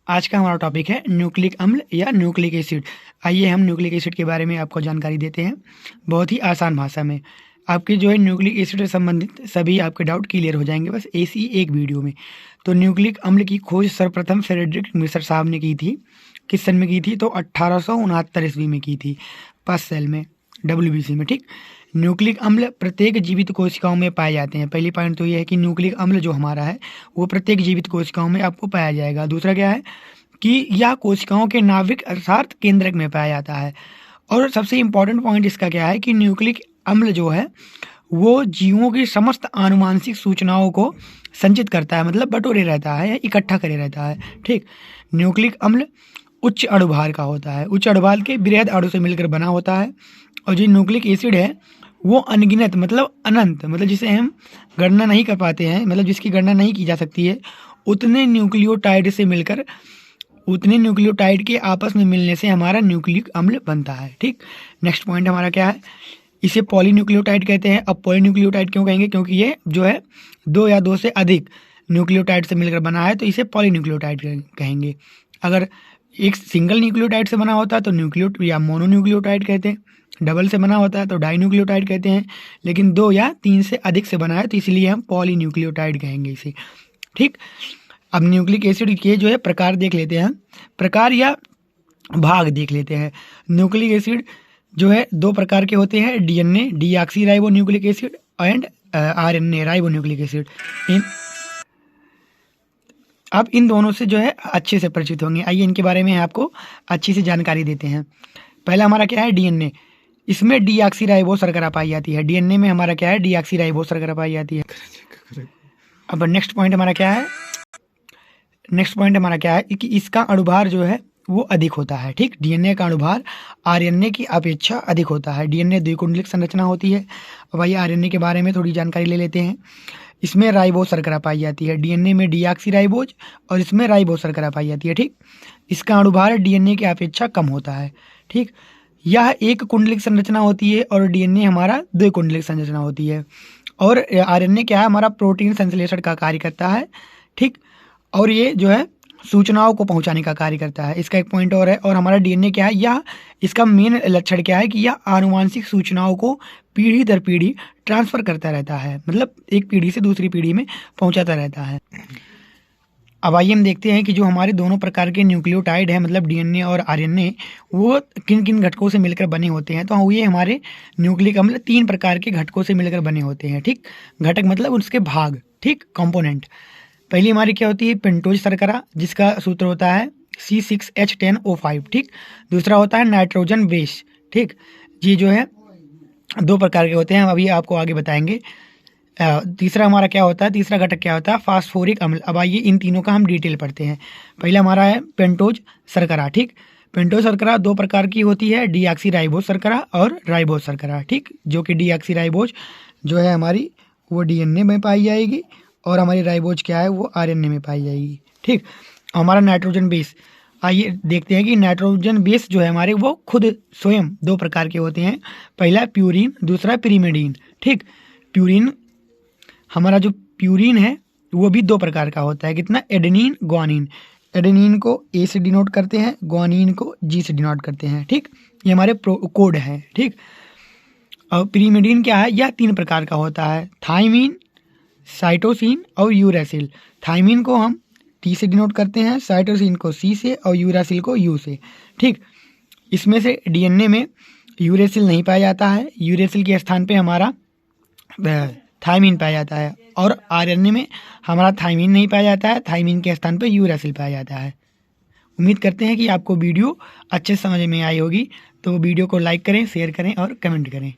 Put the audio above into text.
आज का हमारा टॉपिक है न्यूक्लिक अम्ल या न्यूक्लिक एसिड। आइए हम न्यूक्लिक एसिड के बारे में आपको जानकारी देते हैं बहुत ही आसान भाषा में। आपके जो है न्यूक्लिक एसिड से संबंधित सभी आपके डाउट क्लियर हो जाएंगे बस ऐसी एक वीडियो में। तो न्यूक्लिक अम्ल की खोज सर्वप्रथम फ्रेडरिक मिश्र साहब ने की थी। किस सन में की थी? तो 1869 ईस्वी में की थी, पास्सेल में, WBC में। ठीक, न्यूक्लिक अम्ल प्रत्येक जीवित कोशिकाओं में पाए जाते हैं। पहली पॉइंट तो ये है कि न्यूक्लिक अम्ल जो हमारा है वो प्रत्येक जीवित कोशिकाओं में आपको पाया जाएगा। दूसरा क्या है कि यह कोशिकाओं के नाभिक अर्थात केंद्रक में पाया जाता है। और सबसे इम्पॉर्टेंट पॉइंट इसका क्या है कि न्यूक्लिक अम्ल जो है वो जीवों की समस्त आनुवांशिक सूचनाओं को संचित करता है, मतलब बटोरे रहता है या इकट्ठा करे रहता है। ठीक, न्यूक्लिक अम्ल उच्च अणुभार का होता है, उच्च अणुभार के बृहद अणु से मिलकर बना होता है। और जो न्यूक्लिक एसिड है वो अनगिनत मतलब अनंत, मतलब जिसे हम गणना नहीं कर पाते हैं, मतलब जिसकी गणना नहीं की जा सकती है, उतने न्यूक्लियोटाइड से मिलकर, उतने न्यूक्लियोटाइड के आपस में मिलने से हमारा न्यूक्लिक अम्ल बनता है। ठीक, नेक्स्ट पॉइंट हमारा क्या है, इसे पॉलीन्यूक्लियोटाइड कहते हैं। अब पॉलीन्यूक्लियोटाइड क्यों कहेंगे? क्योंकि ये जो है दो या दो से अधिक न्यूक्लियोटाइड से मिलकर बना है, तो इसे पॉलीन्यूक्लियोटाइड कहेंगे। अगर एक सिंगल न्यूक्लियोटाइड से बना होता है तो न्यूक्लियो या मोनोन्यूक्लियोटाइड कहते हैं, डबल से बना होता है तो डाइन्यूक्लियोटाइड कहते हैं, लेकिन दो या तीन से अधिक से बना है तो इसलिए हम पॉलीन्यूक्लियोटाइड कहेंगे इसे। ठीक, अब न्यूक्लिक एसिड के जो है प्रकार देख लेते हैं, प्रकार या भाग देख लेते हैं। न्यूक्लिक एसिड जो है दो प्रकार के होते हैं, DNA deoxy ribo nucleic acid and RNA ribo nucleic acid. आप इन दोनों से जो है अच्छे से परिचित होंगे। आइए इनके बारे में आपको अच्छी से जानकारी देते हैं। पहला हमारा क्या है? DNA। इसमें डीऑक्सी राइबो शर्करा पाई जाती है। DNA में हमारा क्या है? डीऑक्सी राइबो शर्करा पाई जाती है। अब नेक्स्ट पॉइंट हमारा क्या है? नेक्स्ट पॉइंट हमारा क्या है कि इसका अणुभार जो है वो अधिक होता है। ठीक, DNA का अणुभार RNA की अपेक्षा अधिक होता है। DNA द्विकुंडलिक संरचना होती है। अब आइए RNA के बारे में थोड़ी जानकारी ले लेते हैं। इसमें राइबोज शर्करा पाई जाती है। DNA में डीऑक्सी राइबोज और इसमें राइबोज शर्करा पाई जाती है। ठीक, इसका अणुभार DNA की अपेक्षा कम होता है। ठीक, यह एक कुंडलिक संरचना होती है और DNA हमारा द्विकुंडलिक संरचना होती है। और RNA क्या है? हमारा प्रोटीन संश्लेषण का कार्य करता है। ठीक, और ये जो है सूचनाओं को पहुंचाने का कार्य करता है। इसका एक पॉइंट और है। और हमारा DNA क्या है? यह इसका मेन लक्षण क्या है कि यह आनुवांशिक सूचनाओं को पीढ़ी दर पीढ़ी ट्रांसफर करता रहता है, मतलब एक पीढ़ी से दूसरी पीढ़ी में पहुंचाता रहता है। अब आइए हम देखते हैं कि जो हमारे दोनों प्रकार के न्यूक्लियोटाइड है, मतलब DNA और RNA, वो किन किन घटकों से मिलकर बने होते हैं। तो ये हमारे न्यूक्लिक अम्ल 3 प्रकार के घटकों से मिलकर बने होते हैं। ठीक, घटक मतलब उसके भाग, ठीक, कंपोनेंट। पहली हमारी क्या होती है? पेंटोज शर्करा, जिसका सूत्र होता है C6H10O5। ठीक, दूसरा होता है नाइट्रोजन बेस। ठीक, ये जो है दो प्रकार के होते हैं, हम अभी आपको आगे बताएंगे। तीसरा हमारा क्या होता है? तीसरा घटक क्या होता है? फास्फोरिक अम्ल। अब आइए इन तीनों का हम डिटेल पढ़ते हैं। पहला हमारा है पेंटोज शर्करा। ठीक, पेंटोज शर्करा दो प्रकार की होती है, डीऑक्सी राइबोज शर्करा और राइबोज शर्करा। ठीक, जो कि डीऑक्सी राइबोज जो है हमारी वो DNA में पाई जाएगी और हमारी राइबोज क्या है? वो RNA में पाई जाएगी। ठीक, हमारा नाइट्रोजन बेस, आइए देखते हैं कि नाइट्रोजन बेस जो है हमारे वो खुद स्वयं दो प्रकार के होते हैं। पहला प्यूरिन, दूसरा पिरीमिडीन। ठीक, प्यूरिन, हमारा जो प्यूरिन है वो भी दो प्रकार का होता है। कितना? Adenine, guanine. एडेनिन को A से डिनोट करते हैं, ग्वानिन को G से डिनोट करते हैं। ठीक, ये हमारे कोड है। ठीक, और पिरीमिडीन क्या है? यह 3 प्रकार का होता है, थाइमिन, साइटोसिन और यूरासिल। थाइमिन को हम T से डिनोट करते हैं, साइटोसिन को C से और यूरासिल को U से। ठीक, इसमें से DNA में यूरासिल नहीं पाया जाता है, यूरासिल के स्थान पे हमारा थाइमिन पाया जाता है। और RNA में हमारा थाइमिन नहीं पाया जाता है, थाइमिन के स्थान पे यूरासिल पाया जाता है। उम्मीद करते हैं कि आपको वीडियो अच्छे से समझ में आई होगी। तो वीडियो को लाइक करें, शेयर करें और कमेंट करें।